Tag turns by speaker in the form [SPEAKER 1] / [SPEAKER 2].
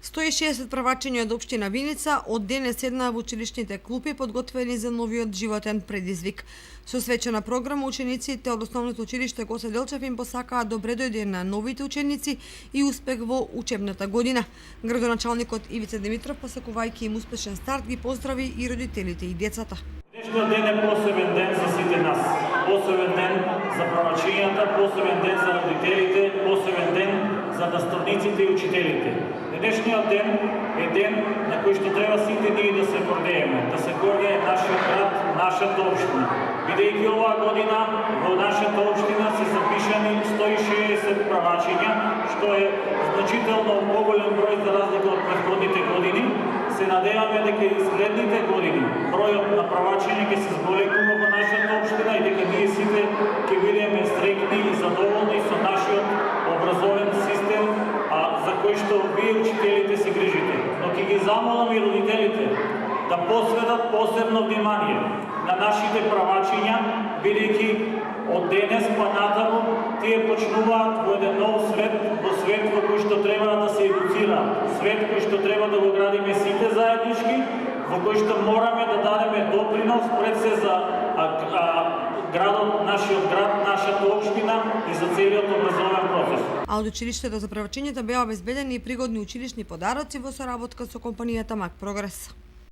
[SPEAKER 1] 160 правачиња од општина Виница од денес седнаа во училишните клупи подготвени за новиот животен предизвик. Со свечена програма учениците од основното училиште Гоце Делчев им посакаа добре дојде на новите ученици и успех во учебната година. Градоначалникот Ивица Димитров, посакувајќи им успешен старт, ги поздрави и родителите и децата.
[SPEAKER 2] Денешниот ден е посебен ден за сите нас. Посебен ден за правачињата, посебен ден за родителите, посебен ден за наставниците и учителите. Денешниот ден е ден на кој што треба сите ние да се гордееме, да се гордее нашиот град, нашата општина. Бидејќи оваа година во нашата општина се запишани 160 правачиња, што е значително поголем број за разлика од претходните години. Се надеваме дека и следните години бројот на правачиња ќе се зголемува во нашата општина и дека ние сите ќе бидеме среќни и задоволни со нашиот образовен систем, за кој што вие учителите се грижите. Но ќе ги замолам и родителите да посветат посебно внимание на нашите правачиња, бидејќи од денес па натаму тие почнуваат во еден нов свет, во свет во кој што треба да се едуцираат, свет кој што треба да го градиме сите заеднички, во кој што мораме да дадеме допринос пред се за градот, нашиот град, нашата општина и за целиот образовен процес.
[SPEAKER 1] А од училиштето за правачињата беа обезбедени и пригодни училишни подароци во соработка со компанијата Мак Прогрес.